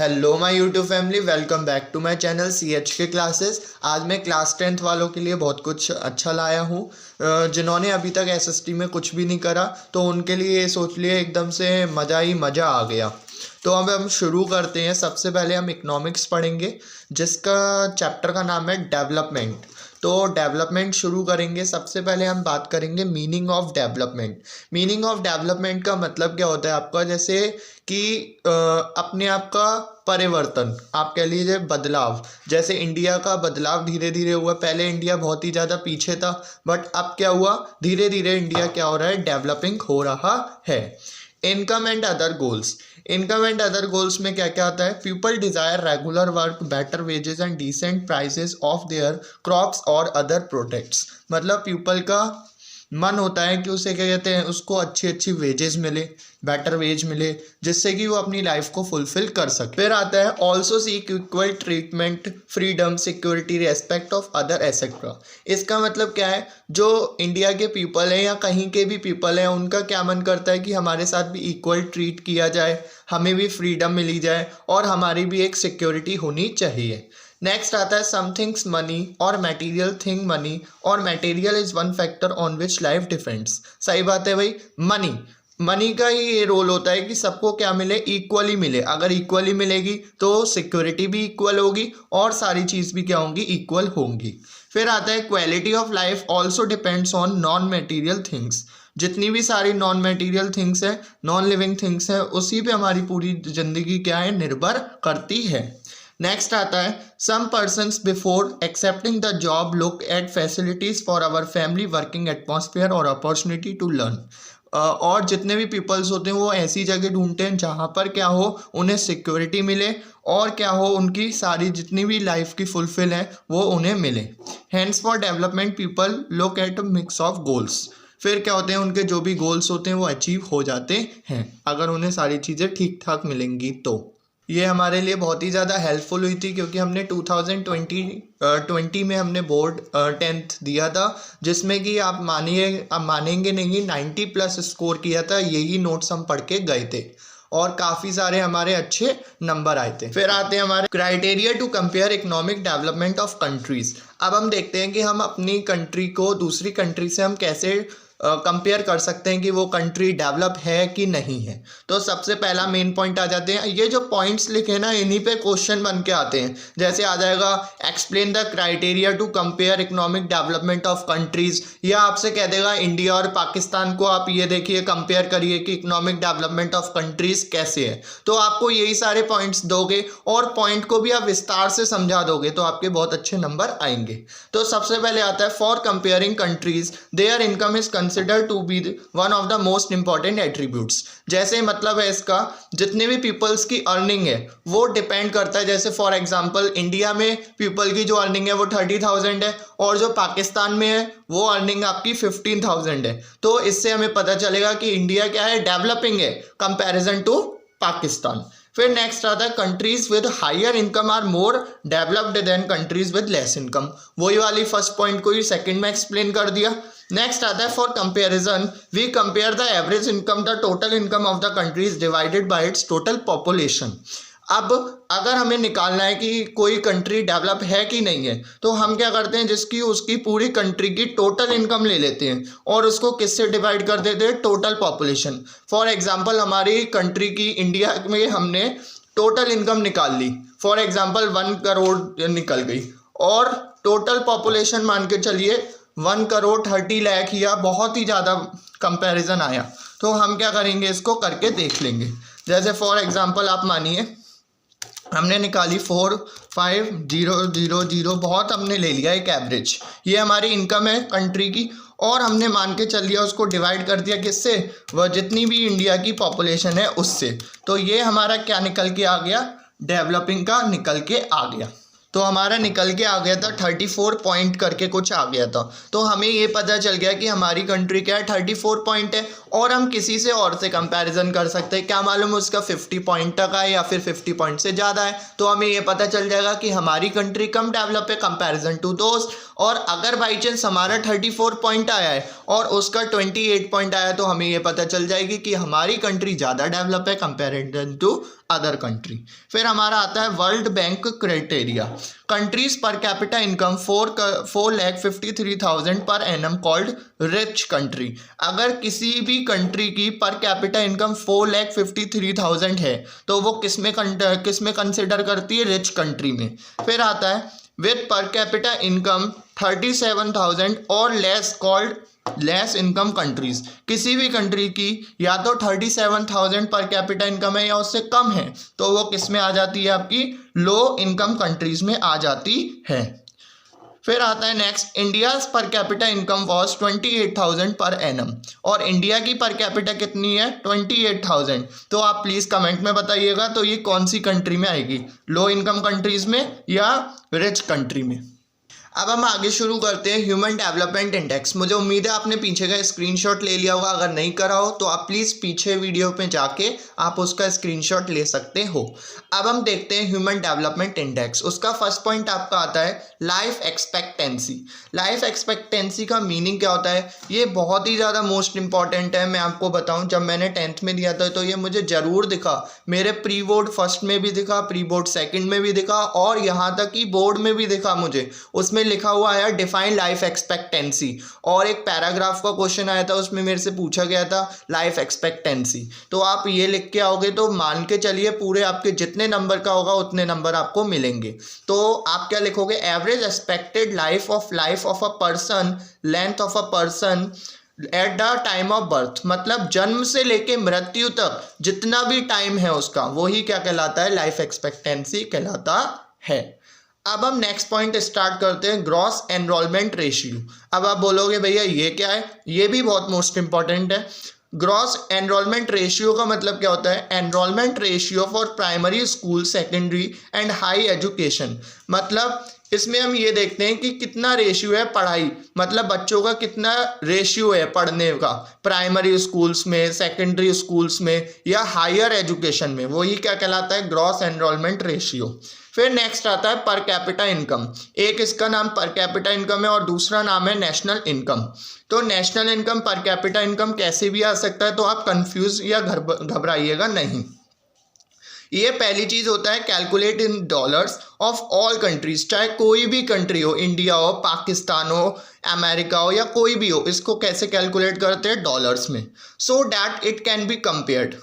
Hello my YouTube family, welcome back to my channel CH के classes. आज मैं class 10th वालों के लिए बहुत कुछ अच्छा लाया हूँ। जिन्होंने अभी तक SST में कुछ भी नहीं करा तो उनके लिए ये सोच लिए एकदम से मज़ा ही मज़ा आ गया। तो अब हम शुरू करते हैं। सबसे पहले हम इकोनॉमिक्स पढ़ेंगे जिसका चैप्टर का नाम है डेवलपमेंट। तो डेवलपमेंट शुरू करेंगे। सबसे पहले हम बात करेंगे meaning of development. Meaning of development का मतलब क्या होता है आपका, जैसे कि अपने आप का परिवर्तन, आप कह लीजिए बदलाव। जैसे इंडिया का बदलाव धीरे धीरे हुआ। पहले इंडिया बहुत ही ज़्यादा पीछे था, बट अब क्या हुआ, धीरे धीरे इंडिया क्या हो रहा है, डेवलपिंग हो रहा है। Income and other goals. Income and other goals में क्या क्या आता है, people desire regular work, better wages and decent prices of their crops और अदर प्रोडक्ट्स। मतलब पीपल का मन होता है कि उसे क्या कहते हैं, उसको अच्छी अच्छी वेजेस मिले, बेटर वेज मिले, जिससे कि वो अपनी लाइफ को फुलफिल कर सके। फिर आता है also seek equal treatment, freedom, security, respect of other etcetera. इसका मतलब क्या है, जो इंडिया के पीपल हैं या कहीं के भी पीपल हैं, उनका क्या मन करता है कि हमारे साथ भी इक्वल ट्रीट किया जाए, हमें भी फ्रीडम मिली जाए और हमारी भी एक सिक्योरिटी होनी चाहिए। नेक्स्ट आता है समथिंग्स मनी और मटेरियल थिंग मनी और material is one factor on which life depends. सही बात है भाई। मनी का ही ये रोल होता है कि सबको क्या मिले, इक्वली मिले। अगर इक्वली मिलेगी तो सिक्योरिटी भी इक्वल होगी और सारी चीज़ भी क्या होंगी, इक्वल होंगी। फिर आता है quality of life also depends on non material things. जितनी भी सारी नॉन मटेरियल थिंग्स है, नॉन लिविंग थिंग्स है, उसी पे हमारी पूरी जिंदगी क्या है, निर्भर करती है। नेक्स्ट आता है some persons before accepting the job look at facilities for our family, working atmosphere और अपॉर्चुनिटी टू लर्न। और जितने भी पीपल्स होते हैं वो ऐसी जगह ढूंढते हैं जहाँ पर क्या हो, उन्हें सिक्योरिटी मिले और क्या हो, उनकी सारी जितनी भी लाइफ की फुलफिल है वो उन्हें मिले। Hands for development people look at a mix of goals. फिर क्या होते हैं, उनके जो भी गोल्स होते हैं वो अचीव हो जाते हैं अगर उन्हें सारी चीज़ें ठीक ठाक मिलेंगी तो। ये हमारे लिए बहुत ही ज़्यादा हेल्पफुल हुई थी क्योंकि हमने 2020 में हमने बोर्ड 10th दिया था, जिसमें कि आप मानेंगे नहीं, 90+ स्कोर किया था। यही नोट्स हम पढ़ के गए थे और काफ़ी सारे हमारे अच्छे नंबर आए थे। फिर आते हैं हमारे criteria to compare economic development of countries. अब हम देखते हैं कि हम अपनी कंट्री को दूसरी कंट्री से हम कैसे कंपेयर कर सकते हैं कि वो कंट्री डेवलप है कि नहीं है। तो सबसे पहला मेन पॉइंट आ जाते हैं, ये जो पॉइंट्स लिखे ना, इन्हीं पे क्वेश्चन बन के आते हैं। जैसे आ जाएगा explain the criteria to compare economic development of countries, या आपसे कह देगा इंडिया और पाकिस्तान को आप ये देखिए, कंपेयर करिए कि इकोनॉमिक डेवलपमेंट ऑफ कंट्रीज कैसे है। तो आपको यही सारे पॉइंट्स दोगे और पॉइंट को भी आप विस्तार से समझा दोगे तो आपके बहुत अच्छे नंबर आएंगे। तो सबसे पहले आता है for comparing countries their income is consider to be one of the most important attributes. जैसे मतलब है इसका, जितने भी पीपल्स की अर्निंग है वो डिपेंड करता है। जैसे फॉर एग्जांपल इंडिया में पीपल की जो अर्निंग है वो 30,000 है और जो पाकिस्तान में है वो अर्निंग आपकी 15,000 है। तो इससे हमें पता चलेगा कि इंडिया क्या है, डेवलपिंग है कंपैरिजन टू पाकिस्तान। फिर नेक्स्ट आता है countries with higher income are more developed than countries with less income. वही वाली फर्स्ट पॉइंट को ही सेकंड में एक्सप्लेन कर दिया। नेक्स्ट आता है for comparison we compare the average income the total income of the countries divided by its total population. अब अगर हमें निकालना है कि कोई कंट्री डेवलप है कि नहीं है, तो हम क्या करते हैं, जिसकी उसकी पूरी कंट्री की टोटल इनकम ले लेते हैं और उसको किससे डिवाइड कर देते हैं, टोटल पॉपुलेशन। फॉर एग्जांपल हमारी कंट्री की, इंडिया में हमने टोटल इनकम निकाल ली, फॉर एग्जांपल 1 करोड़ निकल गई और टोटल पॉपुलेशन मान के चलिए 1 करोड़ 30 लाख, या बहुत ही ज़्यादा कंपैरिजन आया। तो हम क्या करेंगे, इसको करके देख लेंगे। जैसे फॉर एग्जांपल आप मानिए हमने निकाली 45000, बहुत हमने ले लिया एक एवरेज, ये हमारी इनकम है कंट्री की, और हमने मान के चल लिया उसको डिवाइड कर दिया किससे, वह जितनी भी इंडिया की पॉपुलेशन है उससे। तो ये हमारा क्या निकल के आ गया, डेवलपिंग का निकल के आ गया। तो हमारा निकल के आ गया था 34 पॉइंट करके कुछ आ गया था। तो हमें ये पता चल गया कि हमारी कंट्री क्या है, 34 पॉइंट है और हम किसी से और से कंपैरिजन कर सकते हैं। क्या मालूम उसका 50 पॉइंट तक है या फिर 50 पॉइंट से ज़्यादा है, तो हमें ये पता चल जाएगा कि हमारी कंट्री कम डेवलप है कंपैरिजन टू दोस्त। और अगर बाई चांस हमारा 34 पॉइंट आया है और उसका 28 पॉइंट आया, तो हमें ये पता चल जाएगी कि हमारी कंट्री ज़्यादा डेवलप है कंपैरिजन टू अदर कंट्री। फिर हमारा आता है world bank criteria. Countries per capita income 4,53,000 per annum called rich country. अगर किसी भी कंट्री की पर कैपिटा इनकम 4,53,000 है तो वो किसमें कंसिडर करती है? रिच कंट्री में। फिर आता है विद पर कैपिटा इनकम 37,000 और less called less income countries. किसी भी कंट्री की या तो 37,000 पर कैपिटा इनकम है या उससे कम है तो वो किस में आ जाती है? आपकी लो इनकम कंट्रीज में आ जाती है। फिर आता है next, India's per capita income was 28,000 per annum. और इंडिया की पर कैपिटा कितनी है? 28,000। तो आप प्लीज़ कमेंट में बताइएगा तो ये कौन सी कंट्री में आएगी, लो इनकम कंट्रीज में या रिच कंट्री में। अब हम आगे शुरू करते हैं ह्यूमन डेवलपमेंट इंडेक्स। मुझे उम्मीद है आपने पीछे का स्क्रीनशॉट ले लिया होगा, अगर नहीं करा हो तो आप प्लीज़ पीछे वीडियो पे जाके आप उसका स्क्रीनशॉट ले सकते हो। अब हम देखते हैं ह्यूमन डेवलपमेंट इंडेक्स। उसका फर्स्ट पॉइंट आपका आता है लाइफ एक्सपेक्टेंसी। लाइफ एक्सपेक्टेंसी का मीनिंग क्या होता है? ये बहुत ही ज़्यादा मोस्ट इंपॉर्टेंट है। मैं आपको बताऊँ, जब मैंने 10th में दिया था तो ये मुझे ज़रूर दिखा, मेरे प्री बोर्ड फर्स्ट में भी दिखा, प्री बोर्ड सेकेंड में भी दिखा और यहाँ तक कि बोर्ड में भी दिखा। मुझे उसमें लिखा हुआ है डिफाइन लाइफ एक्सपेक्टेंसी, और एक पैराग्राफ का क्वेश्चन आया था उसमें मेरे से पूछा गया था लाइफ एक्सपेक्टेंसी। तो आप ये लिख के आओगे तो मान के चलिए पूरे आपके जितने नंबर का होगा उतने नंबर आपको मिलेंगे। तो आप क्या लिखोगे? Average expected life of a person, length of a person at the time of birth. मतलब जन्म से लेके मृत्यु तक जितना भी टाइम है उसका, वही क्या कहलाता है? लाइफ एक्सपेक्टेंसी कहलाता है। अब हम नेक्स्ट पॉइंट स्टार्ट करते हैं, ग्रॉस एनरोलमेंट रेशियो। अब आप बोलोगे भैया ये क्या है? ये भी बहुत मोस्ट इंपॉर्टेंट है। ग्रॉस एनरोलमेंट रेशियो का मतलब क्या होता है? Enrolment ratio for primary school, secondary and high education. मतलब इसमें हम ये देखते हैं कि कितना रेशियो है पढ़ाई, मतलब बच्चों का कितना रेशियो है पढ़ने का प्राइमरी स्कूल्स में, सेकेंडरी स्कूल्स में या हायर एजुकेशन में, वही क्या कहलाता है? Gross enrolment ratio. फिर नेक्स्ट आता है पर कैपिटा इनकम। एक इसका नाम पर कैपिटा इनकम है और दूसरा नाम है नेशनल इनकम। तो national income, per capita income कैसे भी आ सकता है, तो आप कंफ्यूज या घबराइएगा नहीं। ये पहली चीज़ होता है calculate in dollars of all countries. चाहे कोई भी कंट्री हो, इंडिया हो, पाकिस्तान हो, अमेरिका हो या कोई भी हो, इसको कैसे कैलकुलेट करते हैं? डॉलर्स में, so that it can be compared.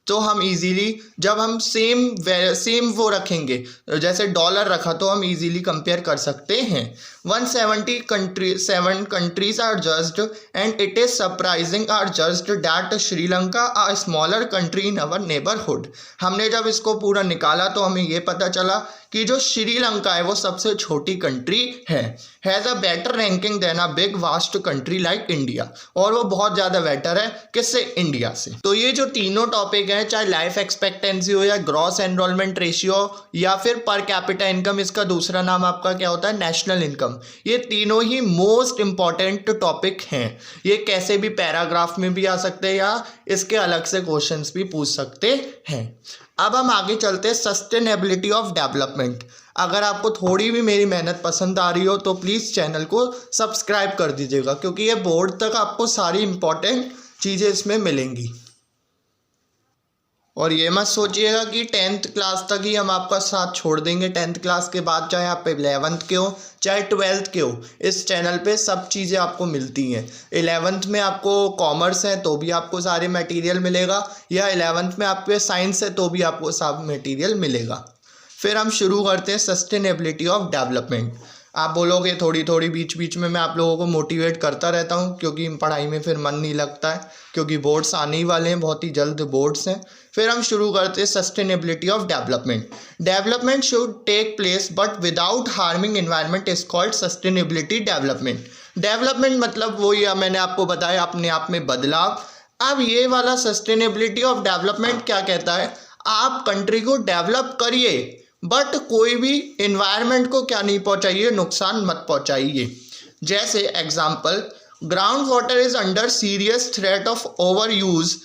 तो हम इजीली जब हम सेम वो रखेंगे, जैसे डॉलर रखा तो हम इजीली कंपेयर कर सकते हैं। 177 countries are judged and it is surprising are judged that Sri Lanka a smaller country in our neighbourhood. हमने जब इसको पूरा निकाला तो हमें ये पता चला कि जो श्रीलंका है वो सबसे छोटी country has a better ranking than a big vast country like India, और वो बहुत ज़्यादा बेटर है किससे? इंडिया से। तो ये जो तीनों टॉपिक हैं, चाहे लाइफ एक्सपेक्टेंसी हो या ग्रॉस एनरोलमेंट रेशियो या फिर पर कैपिटा इनकम, इसका दूसरा नाम आपका क्या होता है? National income. ये तीनों ही मोस्ट इंपॉर्टेंट टॉपिक हैं। ये कैसे भी पैराग्राफ में भी आ सकते हैं या इसके अलग से क्वेश्चंस भी पूछ सकते हैं। अब हम आगे चलते हैं सस्टेनेबिलिटी ऑफ डेवलपमेंट। अगर आपको थोड़ी भी मेरी मेहनत पसंद आ रही हो तो प्लीज़ चैनल को सब्सक्राइब कर दीजिएगा, क्योंकि ये बोर्ड तक आपको सारी इंपॉर्टेंट चीज़ें इसमें मिलेंगी। और ये मत सोचिएगा कि 10th क्लास तक ही हम आपका साथ छोड़ देंगे। 10th क्लास के बाद चाहे आप 11th के हो चाहे 12th के हो, इस चैनल पे सब चीज़ें आपको मिलती हैं। 11th में आपको कॉमर्स है तो भी आपको सारे मटेरियल मिलेगा, या 11th में आपके साइंस है तो भी आपको सब मटेरियल मिलेगा। फिर हम शुरू करते हैं सस्टेनेबिलिटी ऑफ डेवलपमेंट। आप बोलोगे थोड़ी थोड़ी बीच बीच में मैं आप लोगों को मोटिवेट करता रहता हूँ, क्योंकि पढ़ाई में फिर मन नहीं लगता है, क्योंकि बोर्ड्स आने ही वाले हैं, बहुत ही जल्द बोर्ड्स हैं। फिर हम शुरू करते हैं sustainability of development. Development should take place but without harming environment is called sustainability development. Development मतलब वही मैंने आपको बताया, अपने आप में बदलाव। अब ये वाला सस्टेनेबिलिटी ऑफ डेवलपमेंट क्या कहता है? आप कंट्री को डेवलप करिए बट कोई भी इन्वायरमेंट को क्या नहीं पहुंचाइए? नुकसान मत पहुंचाइए। जैसे example, ground water is under serious threat of over use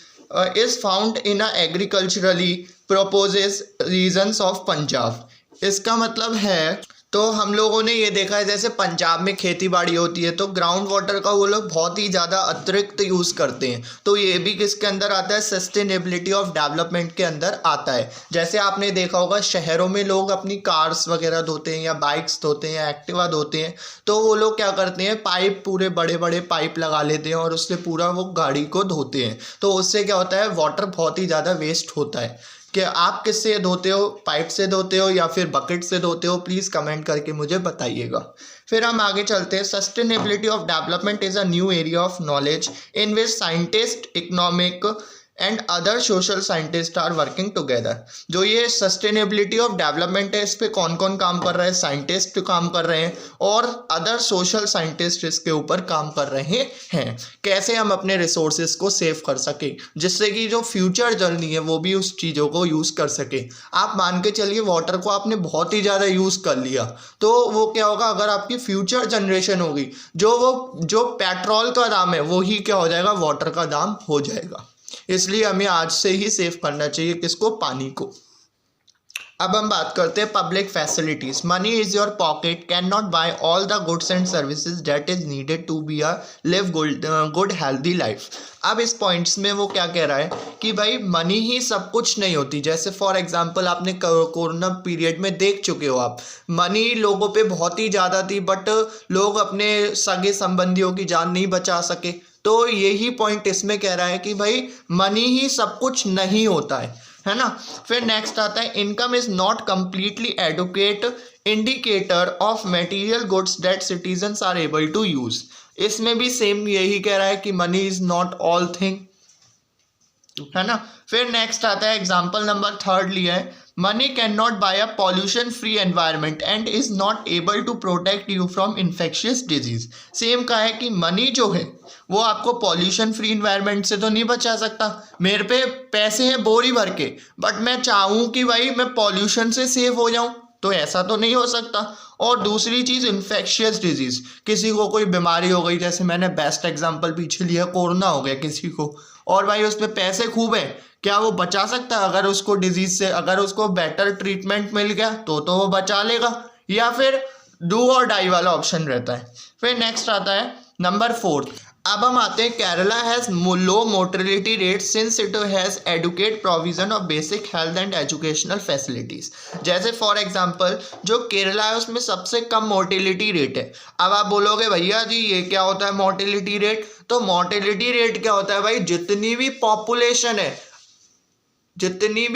is found in agriculturally proposes regions of Punjab. इसका मतलब है, तो हम लोगों ने ये देखा है जैसे पंजाब में खेती बाड़ी होती है तो ग्राउंड वाटर का वो लोग बहुत ही ज़्यादा अतिरिक्त यूज़ करते हैं। तो ये भी किसके अंदर आता है, सस्टेनेबिलिटी ऑफ डेवलपमेंट के अंदर आता है। जैसे आपने देखा होगा शहरों में लोग अपनी कार्स वगैरह धोते हैं या बाइक्स धोते हैं या एक्टिवा धोते हैं, तो वो लोग क्या करते हैं, पाइप, पूरे बड़े बड़े पाइप लगा लेते हैं और उससे पूरा वो गाड़ी को धोते हैं। तो उससे क्या होता है, वाटर बहुत ही ज़्यादा वेस्ट होता है। कि आप किससे धोते हो, पाइप से धोते हो या फिर बकेट से धोते हो, प्लीज़ कमेंट करके मुझे बताइएगा। फिर हम आगे चलते हैं। Sustainability of development is a new area of knowledge in which scientist, economic and other social scientist are working together. जो ये सस्टेनेबिलिटी ऑफ डेवलपमेंट है, इस पे कौन कौन काम कर रहा है, साइंटिस्ट काम कर रहे हैं और अदर सोशल साइंटिस्ट इसके ऊपर काम कर रहे हैं। कैसे हम अपने रिसोर्सेज को सेव कर सके, जिससे कि जो फ्यूचर जर्नी है वो भी उस चीज़ों को यूज़ कर सके। आप मान के चलिए वाटर को आपने बहुत ही ज़्यादा यूज़ कर लिया, तो वो क्या होगा, अगर आपकी फ्यूचर जनरेशन होगी, जो पेट्रोल का दाम है वही क्या हो जाएगा, वाटर का दाम हो जाएगा। इसलिए हमें आज से ही सेव करना चाहिए किसको, पानी को। अब हम बात करते हैं public facilities. Money is your pocket can not buy all the goods and services that is needed to be a live good healthy life. अब इस पॉइंट्स में वो क्या कह रहा है कि भाई मनी ही सब कुछ नहीं होती। जैसे फॉर एग्जांपल आपने कोरोना पीरियड में देख चुके हो आप, मनी लोगों पे बहुत ही ज़्यादा थी बट लोग अपने सगे संबंधियों की जान नहीं बचा सके। तो यही पॉइंट इसमें कह रहा है कि भाई मनी ही सब कुछ नहीं होता है ना। फिर नेक्स्ट आता है, income is not completely adequate indicator of material goods that citizens are able to use. इसमें भी सेम यही कह रहा है कि money is not all thing, है ना। फिर नेक्स्ट आता है, एग्जाम्पल नंबर 3 लिया है, money can not buy a pollution free environment and is not able to protect you from infectious disease. Same कहा है कि मनी जो है वो आपको पॉल्यूशन फ्री इन्वायरमेंट से तो नहीं बचा सकता। मेरे पे पैसे हैं बोरी भर के, बट मैं चाहूँ कि भाई मैं पॉल्यूशन से सेव हो जाऊँ, तो ऐसा तो नहीं हो सकता। और दूसरी चीज़, इन्फेक्शियस डिजीज़, किसी को कोई बीमारी हो गई, जैसे मैंने बेस्ट एग्जांपल पीछे लिया, कोरोना हो गया किसी को, और भाई उसमें पैसे खूब है, क्या वो बचा सकता है? अगर उसको डिजीज़ से, अगर उसको बेटर ट्रीटमेंट मिल गया तो वो बचा लेगा, या फिर डू और डाई वाला ऑप्शन रहता है। फिर नेक्स्ट आता है नंबर 4। अब हम आते हैं, Kerala has low mortality rate since it has adequate provision of basic health and educational facilities. जैसे फॉर एग्जांपल जो केरला है उसमें सबसे कम मोर्टेलिटी रेट है। अब आप बोलोगे भैया जी ये क्या होता है मोर्टेलिटी रेट? तो मोर्टेलिटी रेट क्या होता है भाई, जितनी भी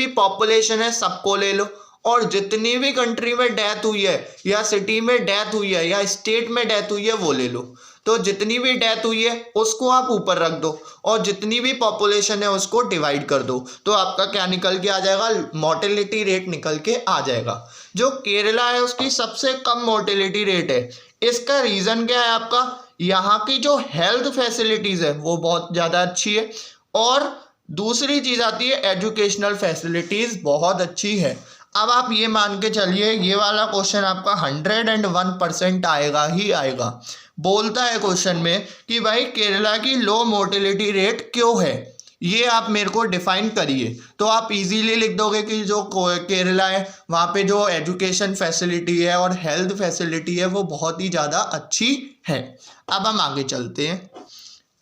पॉपुलेशन है सबको ले लो, और जितनी भी कंट्री में डेथ हुई है या सिटी में डेथ हुई है या स्टेट में डेथ हुई है वो ले लो। तो जितनी भी डेथ हुई है उसको आप ऊपर रख दो और जितनी भी पॉपुलेशन है उसको डिवाइड कर दो, तो आपका क्या निकल के आ जाएगा, मोर्टेलिटी रेट निकल के आ जाएगा। जो केरला है उसकी सबसे कम मोर्टेलिटी रेट है। इसका रीज़न क्या है आपका, यहाँ की जो हेल्थ फैसिलिटीज़ है वो बहुत ज़्यादा अच्छी है, और दूसरी चीज़ आती है एजुकेशनल फैसिलिटीज़ बहुत अच्छी है। अब आप ये मान के चलिए ये वाला क्वेश्चन आपका 101% आएगा ही आएगा। बोलता है क्वेश्चन में कि भाई केरला की लो मोर्टेलिटी रेट क्यों है, ये आप मेरे को डिफाइन करिए। तो आप इजीली लिख दोगे कि जो केरला है वहाँ पे जो एजुकेशन फैसिलिटी है और हेल्थ फैसिलिटी है वो बहुत ही ज़्यादा अच्छी है। अब हम आगे चलते हैं।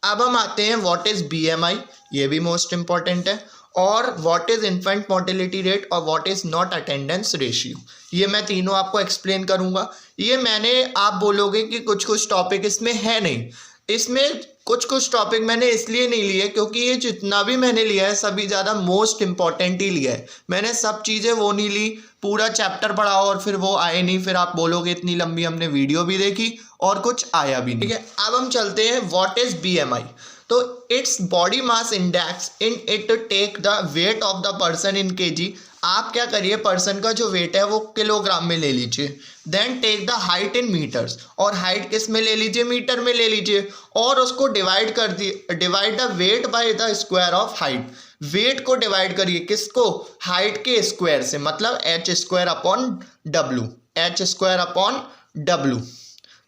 अब हम आते हैं व्हाट इज़ BMI, ये भी मोस्ट इम्पॉर्टेंट है, और what is infant mortality rate और what is not attendance ratio. ये मैं तीनों आपको एक्सप्लेन करूँगा। ये मैंने, आप बोलोगे कि कुछ टॉपिक इसमें है नहीं, इसमें कुछ टॉपिक मैंने इसलिए नहीं लिए क्योंकि ये जितना भी मैंने लिया है सभी ज़्यादा मोस्ट इम्पॉर्टेंट ही लिया है। मैंने सब चीज़ें वो नहीं ली, पूरा चैप्टर पढ़ा और फिर वो आए नहीं, फिर आप बोलोगे इतनी लंबी हमने वीडियो भी देखी और कुछ आया भी नहीं। ठीक है, अब हम चलते हैं व्हाट इज़ BMI। तो it's body mass index, in it take the weight of the person in kg। आप क्या करिए, पर्सन का जो वेट है वो किलोग्राम में ले लीजिए। Then take the height in meters, और हाइट किस में ले लीजिए, मीटर में ले लीजिए, और उसको डिवाइड कर दिए, divide the weight by the square of height. Weight को डिवाइड करिए किसको, हाइट के स्क्वायर से, मतलब h² upon W, h² upon W।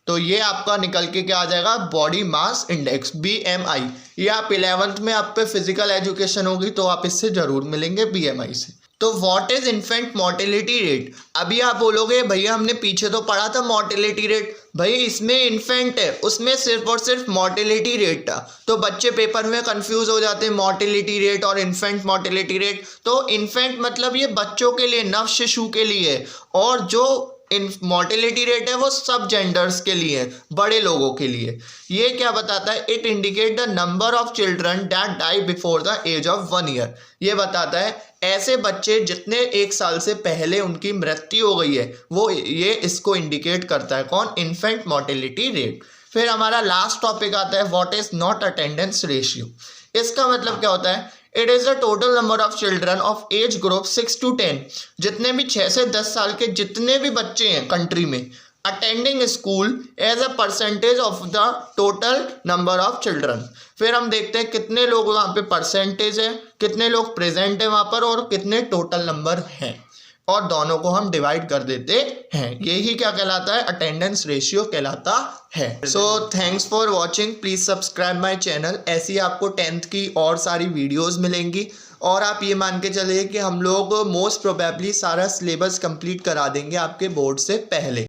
तो ये आपका निकल के क्या आ जाएगा, बॉडी मास इंडेक्स BMI। ये आप 11th में आप पे फिजिकल एजुकेशन होगी तो आप इससे जरूर मिलेंगे BMI से। तो what is infant mortality rate. अभी आप बोलोगे भैया हमने पीछे तो पढ़ा था मोर्टेलिटी रेट, भाई इसमें इन्फेंट है, उसमें सिर्फ और सिर्फ मोर्टेलिटी रेट था। तो बच्चे पेपर में कंफ्यूज हो जाते हैं मोर्टेलिटी रेट और इन्फेंट मोर्टेलिटी रेट। तो इन्फेंट मतलब ये बच्चों के लिए, नव शिशु के लिए, और जो मोर्टेलिटी रेट है वो सब जेंडर्स के लिए, बड़े लोगों के लिए। ये क्या बताता है, it indicate the number of children that die before the age of 1 year. ये बताता है ऐसे बच्चे जितने 1 साल से पहले उनकी मृत्यु हो गई है, वो ये इसको इंडिकेट करता है। कौन, इन्फेंट मोर्टेलिटी रेट। फिर हमारा लास्ट टॉपिक आता है what is not attendance ratio. इसका मतलब क्या होता है, it is the total number of children of age group 6 to 10, जितने भी 6 से 10 साल के जितने भी बच्चे हैं कंट्री में, attending school as a percentage of the total number of children. फिर हम देखते हैं कितने लोग वहाँ पे परसेंटेज है, कितने लोग प्रेजेंट है वहाँ पर, और कितने टोटल नंबर हैं, और दोनों को हम डिवाइड कर देते हैं। यही क्या कहलाता है, अटेंडेंस रेशियो कहलाता है। So thanks for watching, please subscribe my channel. ऐसी आपको 10th की और सारी वीडियोस मिलेंगी, और आप ये मान के चलिए कि हम लोग मोस्ट प्रोबेबली सारा सिलेबस कंप्लीट करा देंगे आपके बोर्ड से पहले।